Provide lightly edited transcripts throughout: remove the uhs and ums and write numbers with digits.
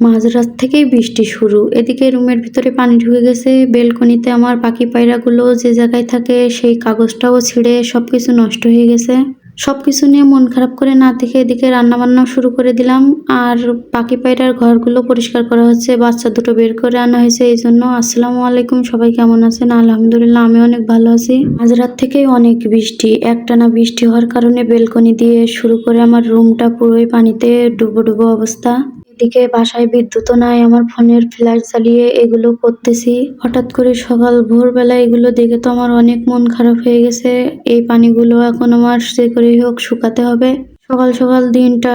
মাঝরাত থেকেই বৃষ্টি শুরু। এদিকে রুমের ভিতরে পানি ঢুকে গেছে। বেলকনিতে আমার পাখি পায়রাগুলো যে জায়গায় থাকে সেই কাগজটাও ছিঁড়ে সবকিছু নষ্ট হয়ে গেছে। সবকিছু নিয়ে মন খারাপ করে না দেখে এদিকে রান্নাবান্না শুরু করে দিলাম। আর পাখি পায়রার ঘরগুলো পরিষ্কার করা হচ্ছে। বাচ্চা দুটো বের করে আনা হয়েছে এই জন্য। আসসালামু আলাইকুম, সবাই কেমন আছেন? আলহামদুলিল্লাহ, আমি অনেক ভালো আছি। মাঝরাত থেকেই অনেক বৃষ্টি, একটানা বৃষ্টি হওয়ার কারণে বেলকনি দিয়ে শুরু করে আমার রুমটা পুরোই পানিতে ডুবো ডুবো অবস্থা। এদিকে বাসায় বিদ্যুৎও নাই, আমার ফোনের ফ্ল্যাশ জ্বালিয়ে এগুলো করতেছি। হঠাৎ করে সকাল ভোরবেলা এগুলো দেখে তো আমার অনেক মন খারাপ হয়ে গেছে। এই পানিগুলো এখন আমার যে করেই হোক শুকাতে হবে। সকাল সকাল দিনটা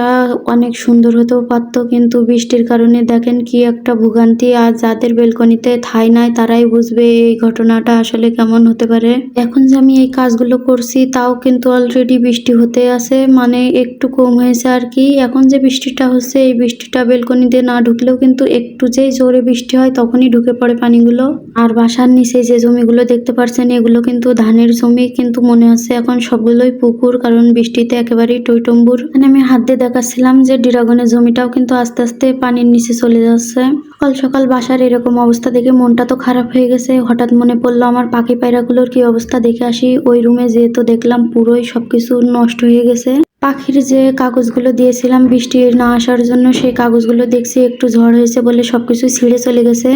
অনেক সুন্দর হতেও পারত, কিন্তু বৃষ্টির কারণে দেখেন কি একটা ভোগান্তি। আর যাদের বেলকনিতে ঠাঁই নাই তারাই বুঝবে এই ঘটনাটা আসলে কেমন হতে পারে। এখন যে আমি এই কাজগুলো করছি তাও কিন্তু অলরেডি বৃষ্টি হতে আছে, মানে একটু কম হয়েছে আর কি। এখন যে বৃষ্টিটা হচ্ছে এই বৃষ্টিটা বেলকনি দিয়ে না ঢুকলেও কিন্তু একটু যেই জোরে বৃষ্টি হয় তখনই ঢুকে পড়ে পানিগুলো। আর বাসার নিচে যে জমিগুলো দেখতে পাচ্ছেন এগুলো কিন্তু ধানের জমি, কিন্তু মনে হচ্ছে এখন সবগুলোই পুকুর, কারণ বৃষ্টিতে একেবারেই টইটম্বুর। মানে আমি হাত দিয়ে দেখাচ্ছিলাম যে ড্রাগনের জমিটাও কিন্তু আস্তে আস্তে পানির নিচে চলে যাচ্ছে। সকাল সকাল বাসার এরকম অবস্থা দেখে মনটা তো খারাপ হয়ে গেছে। হঠাৎ মনে পড়লো আমার পাখি পায়রাগুলোর কি অবস্থা, দেখে আসি। ওই রুমে যেহেতু দেখলাম পুরোই সবকিছু নষ্ট হয়ে গেছে। পাখির যে কাগজগুলো দিয়েছিলাম বৃষ্টি না আসার জন্য, সেই কাগজগুলো দেখছি একটু ঝড় হয়েছে বলে সবকিছু ছিঁড়ে চলে গেছে।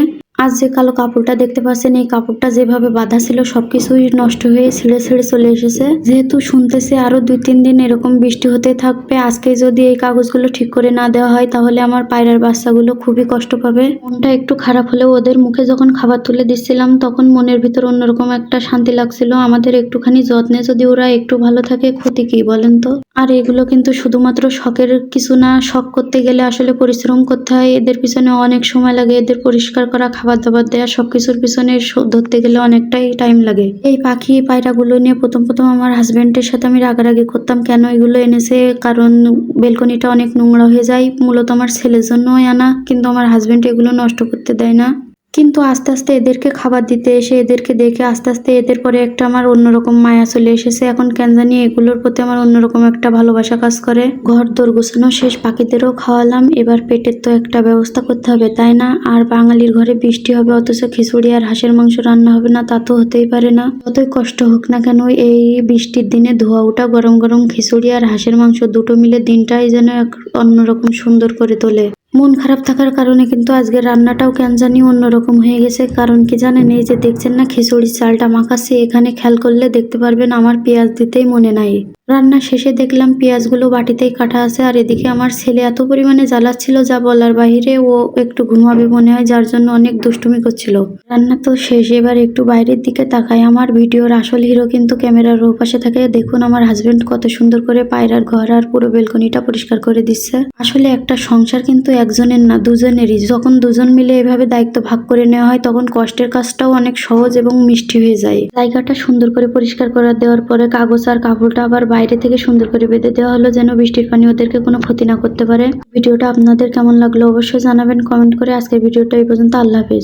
আজ যে কালো কাপড়টা দেখতে পাচ্ছেন এই কাপড়টা যেভাবে বাঁধা ছিল সবকিছুই নষ্ট হয়ে ছিঁড়ে ছিঁড়ে চলে এসেছে। যেহেতু শুনতেছি আরো 2-3 দিন এরকম বৃষ্টি হতে থাকবে, আজকে যদি এই কাগজগুলো ঠিক করে না দেওয়া হয় তাহলে আমার পায়রার বাচ্চাগুলো খুবই কষ্ট পাবে। মনটা একটু খারাপ হলেও ওদের মুখে যখন খাবার তুলে দিচ্ছিলাম তখন মনের ভিতর অন্যরকম একটা শান্তি লাগছিল। আমাদের একটুখানি যত্নে যদি ওরা একটু ভালো থাকে ক্ষতি কি বলেন তো? আর এগুলো কিন্তু শুধুমাত্র শখের কিছু না, শখ করতে গেলে আসলে পরিশ্রম করতে হয়। এদের পিছনে অনেক সময় লাগে, এদের পরিষ্কার করা, খাবার দাবার দেওয়া, সবকিছুর পিছনে ধরতে গেলে অনেকটাই টাইম লাগে। এই পাখি পায়রাগুলো নিয়ে প্রথম আমার হাজবেন্ডের সাথে আমি রাগারাগি করতাম কেন এগুলো এনেছে, কারণ বেলকনিটা অনেক নোংরা হয়ে যায়। মূলত আমার ছেলের জন্যই আনা, কিন্তু আমার হাজবেন্ড এগুলো নষ্ট করতে দেয় না। কিন্তু আস্তে আস্তে এদেরকে খাবার দিতে এসে এদেরকে দেখে আস্তে আস্তে এদের পরে একটা আমার অন্যরকম মায়া চলে এসেছে। এখন কেন জানি এগুলোর প্রতি আমার অন্যরকম একটা ভালোবাসা কাজ করে। ঘর দোর গোছানো শেষ, পাখিদেরও খাওয়ালাম, এবার পেটের তো একটা ব্যবস্থা করতে হবে তাই না? আর বাঙালির ঘরে বৃষ্টি হবে অথচ খিচুড়ি আর হাঁসের মাংস রান্না হবে না, তা তো হতেই পারে না। যতই কষ্ট হোক না কেন এই বৃষ্টির দিনে ধোয়া ওঠা গরম গরম খিচুড়ি আর হাঁসের মাংস দুটো মিলে দিনটাই যেন এক অন্যরকম সুন্দর করে তোলে। মন খারাপ থাকার কারণে কিন্তু আজকে রান্নাটাও কেন জানি অন্যরকম হয়ে গেছে। কারণ কি জানেন, এই যে দেখছেন না খিচুড়ির চালটা মাখাচ্ছি, এখানে খেয়াল করলে দেখতে পারবেন আমার পেঁয়াজ দিতেই মনে নাই। রান্না শেষে দেখলাম পেঁয়াজগুলো বাটিতেই কাটা আছে। আর এদিকে আমার ছেলে এত পরিমাণে জ্বালাচ্ছিল যা বলার বাহিরে, ও একটু ঘুমাবে মনে হয় যার জন্য অনেক দুষ্টুমি করছিল। রান্না তো শেষ, এবার একটু বাইরের দিকে তাকাই। আমার ভিডিওর আসল হিরো কিন্তু ক্যামেরার ওপাশে থাকে। দেখুন আমার হাজবেন্ড কত সুন্দর করে পায়রার ঘর আর পুরো বেলকনিটা পরিষ্কার করে দিচ্ছে। আসলে একটা সংসার কিন্তু একজনের না, দুজনেরই। যখন দুজন মিলে এভাবে দায়িত্ব ভাগ করে নেওয়া হয় তখন কষ্টের কাজটাও অনেক সহজ এবং মিষ্টি হয়ে যায়। জায়গাটা সুন্দর করে পরিষ্কার করে দেওয়ার পরে কাগজ আর কাপড়টা আবার বাইরে থেকে সুন্দর করে বেঁধে দেওয়া হলো যেন বৃষ্টির পানি ওদেরকে কোনো ক্ষতি না করতে পারে। ভিডিওটা আপনাদের কেমন লাগলো অবশ্যই জানাবেন কমেন্ট করে। আজকের ভিডিওটা এই পর্যন্ত, আল্লাহ হাফেজ।